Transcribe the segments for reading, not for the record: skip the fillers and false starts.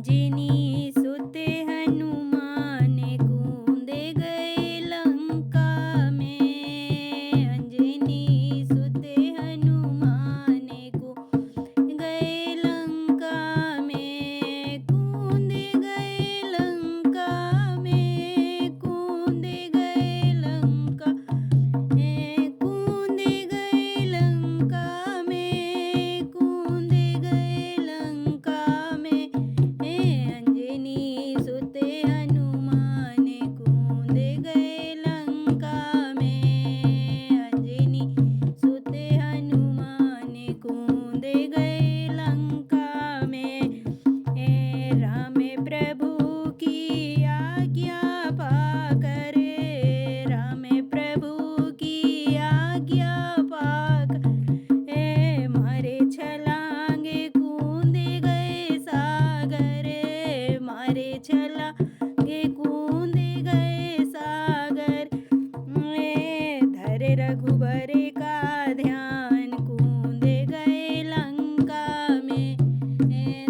अंजनी सुते हनुमान कूदे गए लंका में। अंजनी सुते हनुमान कूद गए लंका में। कूद गए लंका में। कूद गए लंका में। कूद गए लंका में। कूद गए लंका में। अंजनी सुते हनुमान कूद गए लंका में। अंजनी सुते हनुमान कूद गए लंका में। राम प्रभु की आज्ञा पाकर। राम प्रभु की आज्ञा पाकर मारे छलांगे कूद गए सागर। मारे छलांगे कूद गए सागर। धरे रघुबर का ध्यान कूद गए लंका में।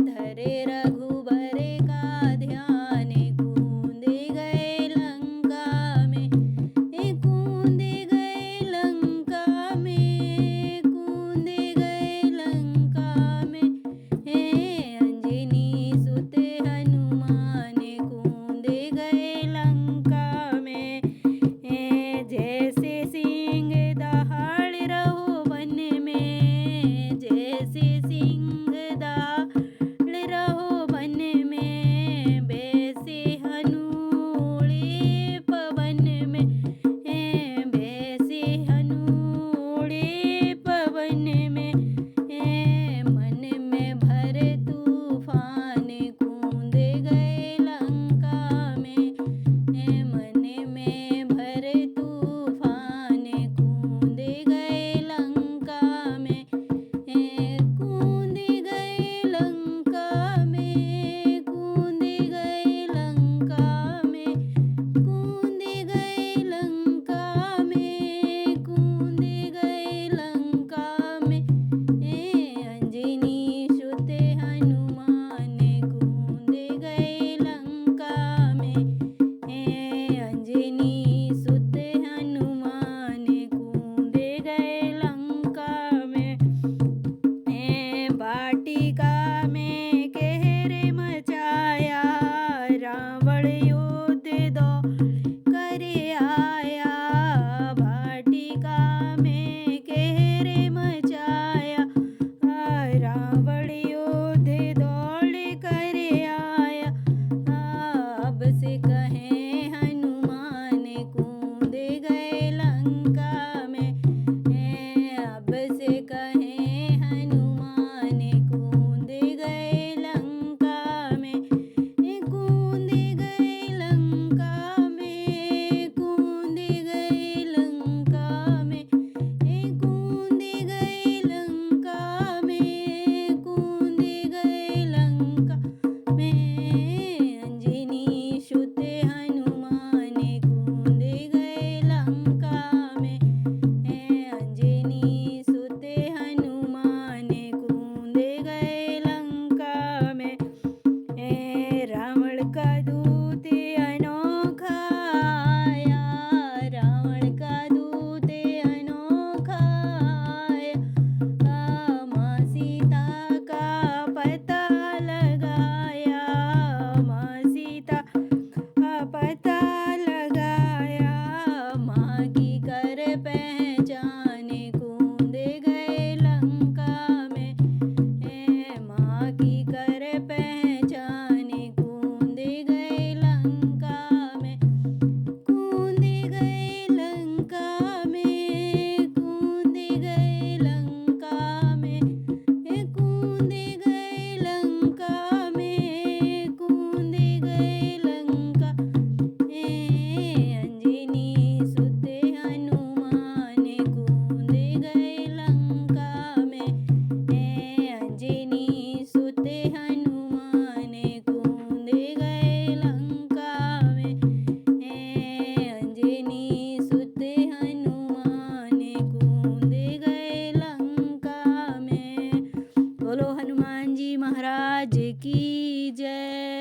धरे रघुबर का ध्यान कूद गए लंका में। कूद गए लंका में। कूद गए लंका में। अंजनी सुते हनुमान कूद गए लंका में। जैसे सिंह दहाड़ रहो वन में। जैसे सिंह दहाड़ रहो वन में। वैसे हनुड़े पवन में। वैसे हनुड़े पवन में। मन में भर तूफान कूद गए लंका में। मन में भर तूफान कूद गए लंका में। कूद गए लंका में। कूद गए लंका में। कूद गए लंका में। कूद गए लंका में। अंजनी सुते हनुमान कूद गए लंका में। अंजनी सुते हनुमान कूद गए लंका में। वाटिका में कहर मचाया। रावण युद्ध दौड़ कर आया। वाटिका में कहर मचाया। रावण युद्ध दौड़ कर आया। अब से कहें हनुमान कूद गए लंका में। अब से कहें हनुमान कूद गए लंका में। कूद गए लंका में। कूद गए लंका में। कूद गए लंका में। कूद गए लंका में। अंजनी सुते हनुमान कूद गए लंका में। अंजनी सुते हनुमान कूद गए लंका में। रावण का दूत अनोखा आया। रावण का दूत अनोखा आया। माँ सीता का पता लगाया। माँ सीता का पता लगाया। माँ की कर पहचान कूद गए लंका में। माँ की कर पहचान कूद गए लंका में। कूद गए लंका में। कूद गए लंका में। कूद गए लंका में। कूद गए लंका। अंजनी सुते हनुमान कूद गए लंका में। अंजनी सुते महाराज की जय।